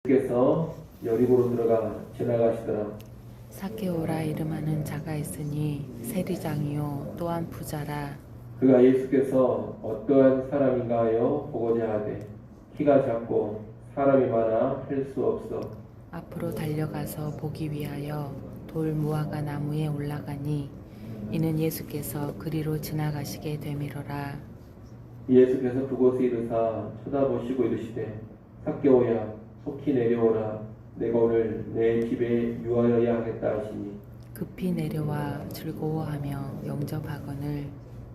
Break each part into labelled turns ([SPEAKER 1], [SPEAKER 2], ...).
[SPEAKER 1] 께서 여리고로 지나가시더라.
[SPEAKER 2] 삭개오라 이름하는 자가 있으니 세리장이요 또한 부자라.
[SPEAKER 1] 그가 예수께서 어떠한 사람인가 하여 보고자 하되 키가 작고 사람이 많아 할 수 없어
[SPEAKER 2] 앞으로 달려가서 보기 위하여 돌 무화과 나무에 올라가니 이는 예수께서 그리로 지나가시게 되미러라.
[SPEAKER 1] 예수께서 그곳에 이르사 쳐다보시고 이르시되 삭개오야 속히 내려오라 내가 오늘 내 집에 유하여야 하겠다 하시니
[SPEAKER 2] 급히 내려와 즐거워하며 영접하거늘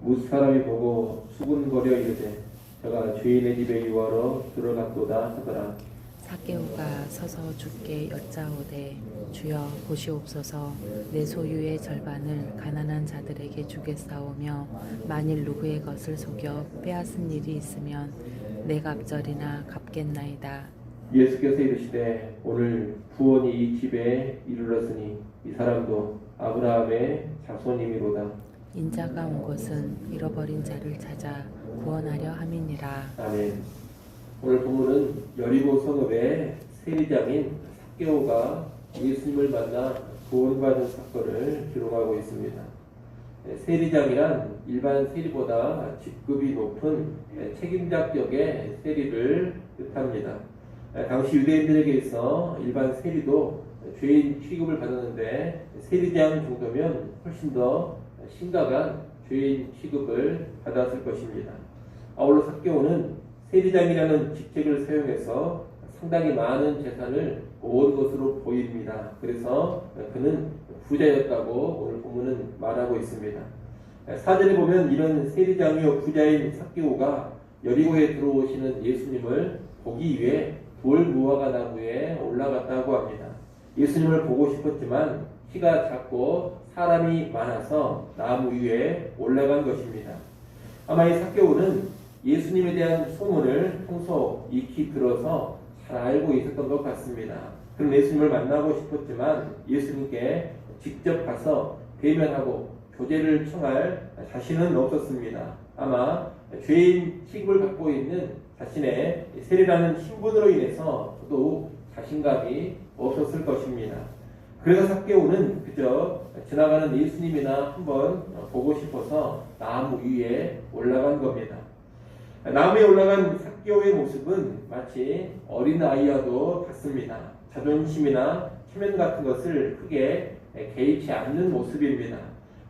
[SPEAKER 1] 뭇 사람이 보고 수군거려 이르되 저가 주인의 집에 유하러 들어갔도다 하더라.
[SPEAKER 2] 삭개오가 서서 주께 여짜오되 주여 보시옵소서 내 소유의 절반을 가난한 자들에게 주겠사오며 만일 누구의 것을 속여 빼앗은 일이 있으면 내 갑절이나 갚겠나이다.
[SPEAKER 1] 예수께서 이르시되 오늘 구원이 이 집에 이르렀으니 이 사람도 아브라함의 자손이미로다.
[SPEAKER 2] 인자가 온 것은 잃어버린 자를 찾아 구원하려 함이니라.
[SPEAKER 1] 아멘. 오늘 본문은 여리고 성읍의 세리장인 삭개오가 예수님을 만나 구원받은 사건을 기록하고 있습니다. 세리장이란 일반 세리보다 직급이 높은 책임자격의 세리를 뜻합니다. 당시 유대인들에게 있어 일반 세리도 죄인 취급을 받았는데 세리장 정도면 훨씬 더 심각한 죄인 취급을 받았을 것입니다. 아울러 삭개오는 세리장이라는 직책을 사용해서 상당히 많은 재산을 모은 것으로 보입니다. 그래서 그는 부자였다고 오늘 본문은 말하고 있습니다. 사전에 보면 이런 세리장이요 부자인 삭개오가 여리고에 들어오시는 예수님을 보기 위해 돌 무화과 나무에 올라갔다고 합니다. 예수님을 보고 싶었지만 키가 작고 사람이 많아서 나무 위에 올라간 것입니다. 아마 이 삭개오는 예수님에 대한 소문을 평소 익히 들어서 잘 알고 있었던 것 같습니다. 그럼 예수님을 만나고 싶었지만 예수님께 직접 가서 대면하고 교제를 청할 자신은 없었습니다. 아마 죄인 취급을 갖고 있는 자신의 세리라는 신분으로 인해서 더더욱 자신감이 없었을 것입니다. 그래서 삭개오는 그저 지나가는 예수님이나 한번 보고 싶어서 나무 위에 올라간 겁니다. 나무에 올라간 삭개오의 모습은 마치 어린아이와도 같습니다. 자존심이나 체면 같은 것을 크게 개의치 않는 모습입니다.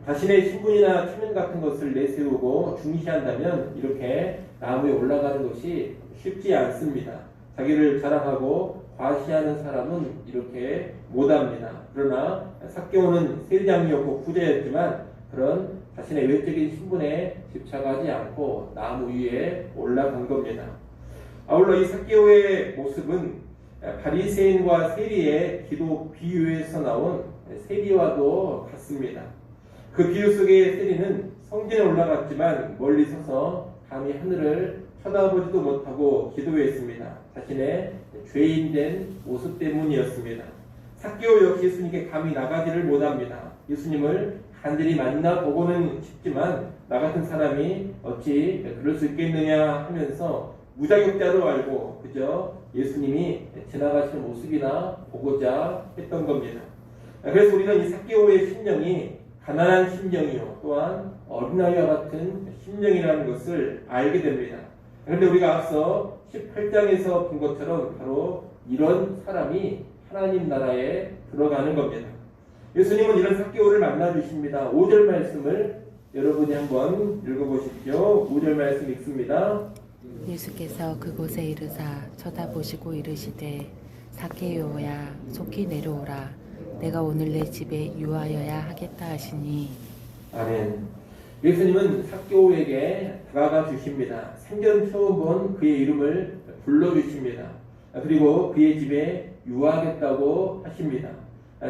[SPEAKER 1] 자신의 신분이나 체면 같은 것을 내세우고 중시한다면 이렇게 나무에 올라가는 것이 쉽지 않습니다. 자기를 자랑하고 과시하는 사람은 이렇게 못합니다. 그러나 삭개오는 세리장이었고 부자였지만 그런 자신의 외적인 신분에 집착하지 않고 나무 위에 올라간 겁니다. 아울러 이 삭개오의 모습은 바리새인과 세리의 기도 비유에서 나온 세리와도 같습니다. 그 비유 속의 세리는 성전에 올라갔지만 멀리 서서 감히 하늘을 쳐다보지도 못하고 기도했습니다. 자신의 죄인된 모습 때문이었습니다. 삭개오 역시 예수님께 감히 나가지를 못합니다. 예수님을 간절히 만나보고는 싶지만 나 같은 사람이 어찌 그럴 수 있겠느냐 하면서 무자격자로 알고 그저 예수님이 지나가시는 모습이나 보고자 했던 겁니다. 그래서 우리는 이 삭개오의 심령이 가난한 심령이요 또한 어린아이와 같은 심령이라는 것을 알게 됩니다. 그런데 우리가 앞서 18장에서 본 것처럼 바로 이런 사람이 하나님 나라에 들어가는 겁니다. 예수님은 이런 삭개오를 만나 주십니다. 5절 말씀을 여러분이 한번 읽어보십시오. 5절 말씀 읽습니다.
[SPEAKER 2] 예수께서 그곳에 이르사 쳐다보시고 이르시되 삭개오야 속히 내려오라 내가 오늘 내 집에 유하여야 하겠다 하시니.
[SPEAKER 1] 아멘. 예수님은 삭개오에게 다가가 주십니다. 생전 처음 본 그의 이름을 불러주십니다. 그리고 그의 집에 유하겠다고 하십니다.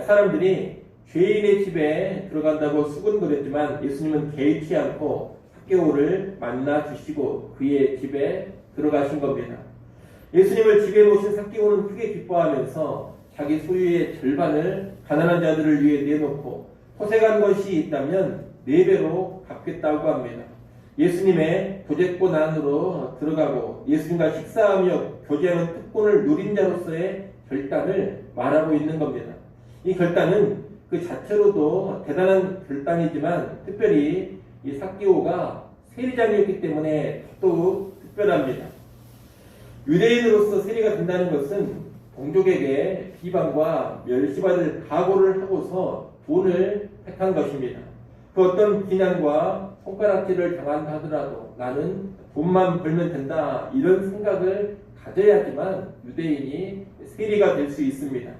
[SPEAKER 1] 사람들이 죄인의 집에 들어간다고 수군거렸지만 예수님은 개의치 않고 삭개오를 만나 주시고 그의 집에 들어가신 겁니다. 예수님을 집에 모신 삭개오는 크게 기뻐하면서 자기 소유의 절반을 가난한 자들을 위해 내놓고 토색한 것이 있다면 4배로 갚겠다고 합니다. 예수님의 교제권 안으로 들어가고 예수님과 식사하며 교제하는 특권을 누린 자로서의 결단을 말하고 있는 겁니다. 이 결단은 그 자체로도 대단한 결단이지만 특별히 이 삭개오가 세리장이었기 때문에 더욱 특별합니다. 유대인으로서 세리가 된다는 것은 동족에게 비방과 멸시받을 각오를 하고서 돈을 택한 것입니다. 그 어떤 비난과 손가락질을 당한다 하더라도 나는 돈만 벌면 된다 이런 생각을 가져야지만 유대인이 세리가 될 수 있습니다.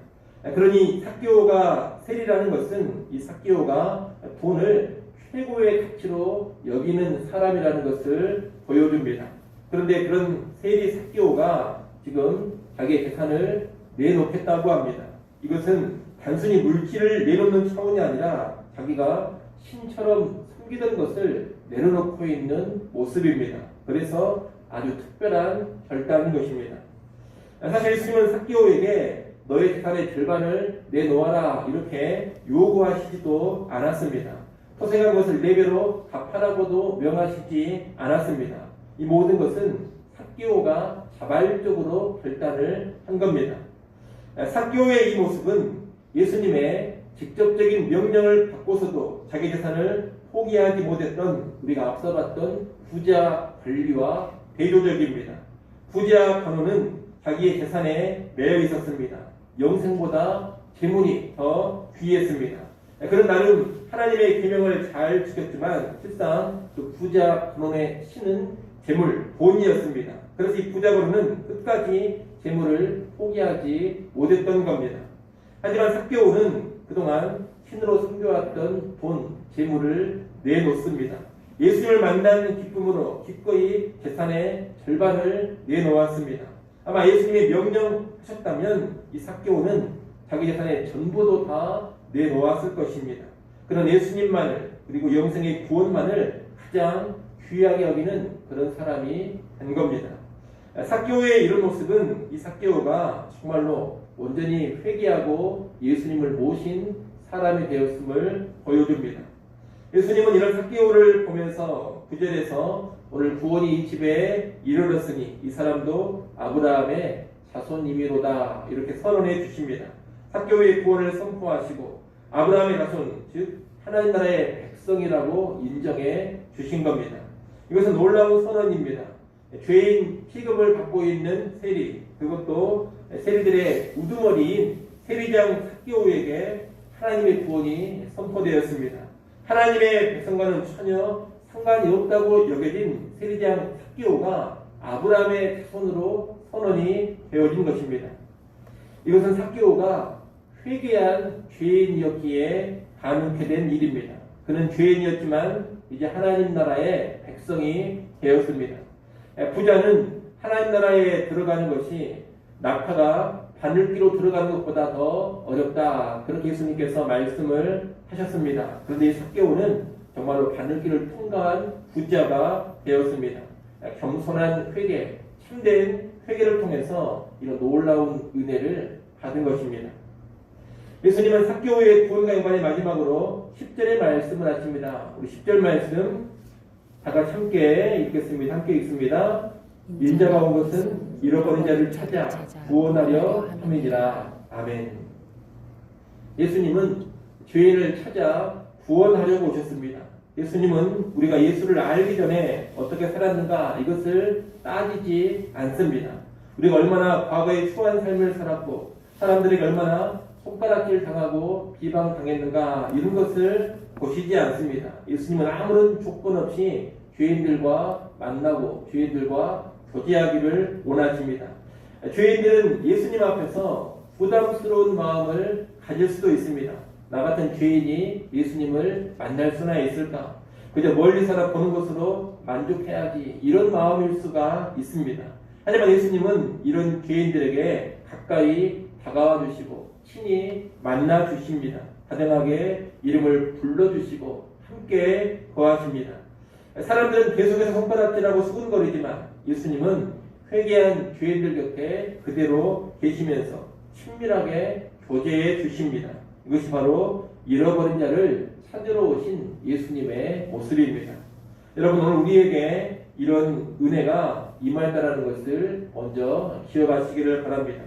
[SPEAKER 1] 그러니 삭개오가 세리라는 것은 이 삭개오가 돈을 최고의 가치로 여기는 사람이라는 것을 보여줍니다. 그런데 그런 세리 삭개오가 지금 자기의 재산을 내놓겠다고 합니다. 이것은 단순히 물질을 내놓는 차원이 아니라 자기가 신처럼 섬기던 것을 내려놓고 있는 모습입니다. 그래서 아주 특별한 결단인 것입니다. 사실 예수님은 삭개오에게 너의 재산의 절반을 내놓아라 이렇게 요구하시지도 않았습니다. 토색한 것을 4배로 갚아라고도 명하시지 않았습니다. 이 모든 것은 삭개오가 자발적으로 결단을 한 겁니다. 삭개오의 이 모습은 예수님의 직접적인 명령을 받고서도 자기 재산을 포기하지 못했던 우리가 앞서 봤던 부자 관리와 대조적입니다. 부자 관원은 자기의 재산에 매여 있었습니다. 영생보다 재물이 더 귀했습니다. 그런 나름 하나님의 계명을 잘 지켰지만 실상 그 부자 관원의 신은 재물, 돈이었습니다. 그래서 이 부자 관원은 끝까지 재물을 포기하지 못했던 겁니다. 하지만 삭개오는 그동안 신으로 섬겨왔던 돈, 재물을 내놓습니다. 예수님을 만난 기쁨으로 기꺼이 재산의 절반을 내놓았습니다. 아마 예수님이 명령하셨다면 이 삭개오는 자기 재산의 전부도 다 내놓았을 것입니다. 그런 예수님만을 그리고 영생의 구원만을 가장 귀하게 여기는 그런 사람이 된 겁니다. 삭개오의 이런 모습은 이 삭개오가 정말로 온전히 회개하고 예수님을 모신 사람이 되었음을 보여줍니다. 예수님은 이런 삭개오를 보면서 9절에서 오늘 구원이 이 집에 이르렀으니 이 사람도 아브라함의 자손이미로다 이렇게 선언해 주십니다. 삭개오의 구원을 선포하시고 아브라함의 자손 즉 하나님 나라의 백성이라고 인정해 주신 겁니다. 이것은 놀라운 선언입니다. 죄인 취급을 받고 있는 세리 그것도 세리들의 우두머리인 세리장 삭개오에게 하나님의 구원이 선포되었습니다. 하나님의 백성과는 전혀 상관이 없다고 여겨진 세리장 삭개오가 아브라함의 자손으로 선언이 되어진 것입니다. 이것은 삭개오가 회개한 죄인이었기에 가능케 된 일입니다. 그는 죄인이었지만 이제 하나님 나라의 백성이 되었습니다. 부자는 하나님 나라에 들어가는 것이 낙타가 바늘기로 들어가는 것보다 더 어렵다. 그렇게 예수님께서 말씀을 하셨습니다. 그런데 이 삭개오는 정말로 바늘기를 통과한 부자가 되었습니다. 겸손한 회개, 참된 회개를 통해서 이런 놀라운 은혜를 받은 것입니다. 예수님은 삭개오의 구원과 연관의 마지막으로 10절의 말씀을 하십니다. 우리 10절 말씀 다 같이 함께 읽겠습니다. 함께 읽습니다. 인자가 온 것은 잃어버린 자를 찾아 구원하려 함이니라. 아멘. 예수님은 죄인을 찾아 구원하려고 오셨습니다. 예수님은 우리가 예수를 알기 전에 어떻게 살았는가 이것을 따지지 않습니다. 우리가 얼마나 과거에 추한 삶을 살았고 사람들에게 얼마나 손가락질 당하고 비방당했는가 이런 것을 보시지 않습니다. 예수님은 아무런 조건 없이 죄인들과 만나고 죄인들과 교제하기를 원하십니다. 죄인들은 예수님 앞에서 부담스러운 마음을 가질 수도 있습니다. 나 같은 죄인이 예수님을 만날 수나 있을까? 그저 멀리서나 보는 것으로 만족해야지 이런 마음일 수가 있습니다. 하지만 예수님은 이런 죄인들에게 가까이 다가와 주시고 친히 만나 주십니다. 다정하게 이름을 불러주시고 함께 거하십니다. 사람들은 계속해서 손가락질하고 수군거리지만 예수님은 회개한 죄인들 곁에 그대로 계시면서 친밀하게 교제해 주십니다. 이것이 바로 잃어버린 자를 찾으러 오신 예수님의 모습입니다. 여러분 오늘 우리에게 이런 은혜가 임한다라는 것을 먼저 기억하시기를 바랍니다.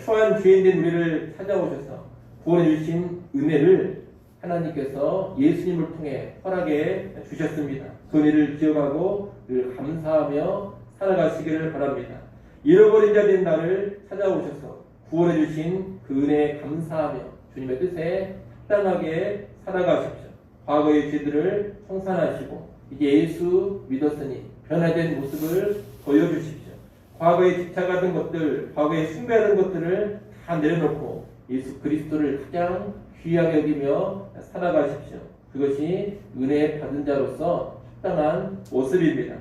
[SPEAKER 1] 초한 죄인된 우리를 찾아오셔서 구원해 주신 은혜를 하나님께서 예수님을 통해 허락해 주셨습니다. 그 은혜를 기억하고 늘 감사하며 살아가시기를 바랍니다. 잃어버린 자 된 나를 찾아오셔서 구원해 주신 그 은혜에 감사하며 주님의 뜻에 합당하게 살아가십시오. 과거의 죄들을 청산하시고 이제 예수 믿었으니 변화된 모습을 보여주십시오. 과거에 집착하던 것들, 과거에 숭배하던 것들을 다 내려놓고 예수 그리스도를 가장 귀하게 여기며 살아가십시오. 그것이 은혜 받은 자로서 합당한 모습입니다.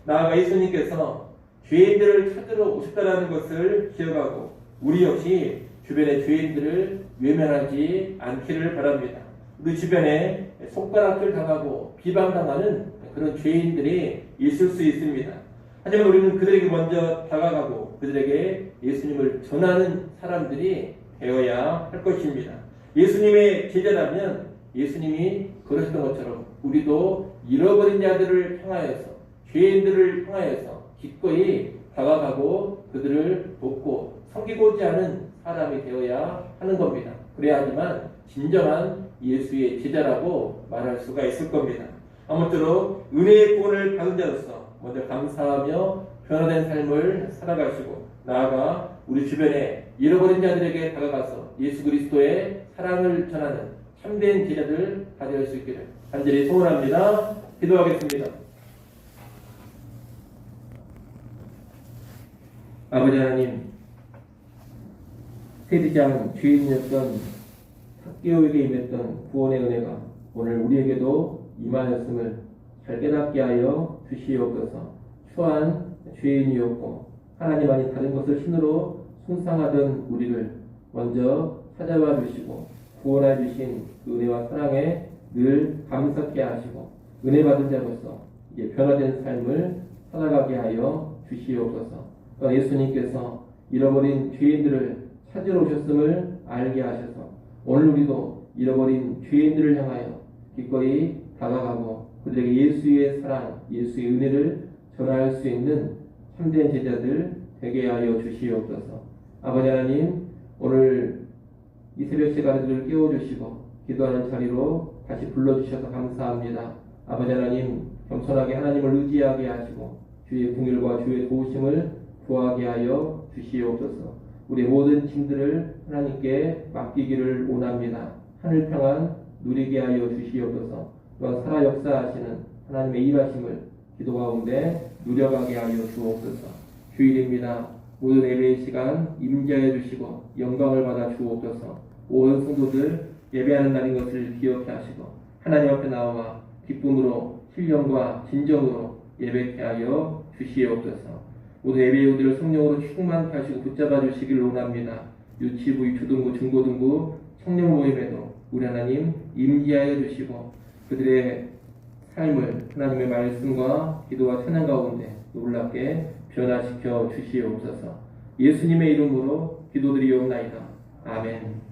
[SPEAKER 1] 나아가 예수님께서 죄인들을 찾으러 오셨다는 것을 기억하고 우리 역시 주변의 죄인들을 외면하지 않기를 바랍니다. 우리 주변에 손가락질 당하고 비방당하는 그런 죄인들이 있을 수 있습니다. 하지만 우리는 그들에게 먼저 다가가고 그들에게 예수님을 전하는 사람들이 되어야 할 것입니다. 예수님의 제자라면 예수님이 그러셨던 것처럼 우리도 잃어버린 자들을 향하여서 죄인들을 향하여서 기꺼이 다가가고 그들을 돕고 섬기고자 하는 사람이 되어야 하는 겁니다. 그래야지만 진정한 예수의 제자라고 말할 수가 있을 겁니다. 아무쪼록 은혜의 구원을 받은 자로서 먼저 감사하며 변화된 삶을 살아가시고 나아가 우리 주변에 잃어버린 자들에게 다가가서 예수 그리스도의 사랑을 전하는 참된 제자들 다 될 수 있기를 간절히 소원합니다. 기도하겠습니다. 아버지 하나님, 세리장 죄인이었던 삭개오에게 임했던 구원의 은혜가 오늘 우리에게도 임하였음을 잘 깨닫게 하여 주시옵소서. 초한 죄인이었고 하나님 아닌 다른 것을 신으로 숭상하던 우리를 먼저 찾아와 주시고 구원해 주신 그 은혜와 사랑에 늘 감사케 하시고 은혜 받은 자로서 이제 변화된 삶을 살아가게 하여 주시옵소서. 예수님께서 잃어버린 죄인들을 찾으러 오셨음을 알게 하셔서 오늘 우리도 잃어버린 죄인들을 향하여 기꺼이 다가가고 그들에게 예수의 사랑, 예수의 은혜를 전할 수 있는 참된 제자들 되게 하여 주시옵소서. 아버지 하나님, 오늘 이 새벽 시간에 우리를 깨워주시고 기도하는 자리로 다시 불러주셔서 감사합니다. 아버지 하나님, 겸손하게 하나님을 의지하게 하시고 주의 긍휼과 주의 도우심을 구하게 하여 주시옵소서. 우리 모든 짐들을 하나님께 맡기기를 원합니다. 하늘 평안 누리게 하여 주시옵소서. 또한 살아 역사하시는 하나님의 일하심을 기도 가운데 누려가게 하여 주옵소서. 주일입니다. 모든 예배의 시간 임재해 주시고 영광을 받아 주옵소서. 모든 성도들 예배하는 날인 것을 기억해 하시고 하나님 앞에 나와 기쁨으로 신령과 진정으로 예배케 하여 주시옵소서. 모든 예배우들을 성령으로 충만케 하시고 붙잡아 주시길 원합니다. 유치부, 초등부, 중고등부, 청년 모임에도 우리 하나님 임재하여 주시고 그들의 삶을 하나님의 말씀과 기도와 찬양 가운데 놀랍게 변화시켜 주시옵소서. 예수님의 이름으로 기도드리옵나이다. 아멘.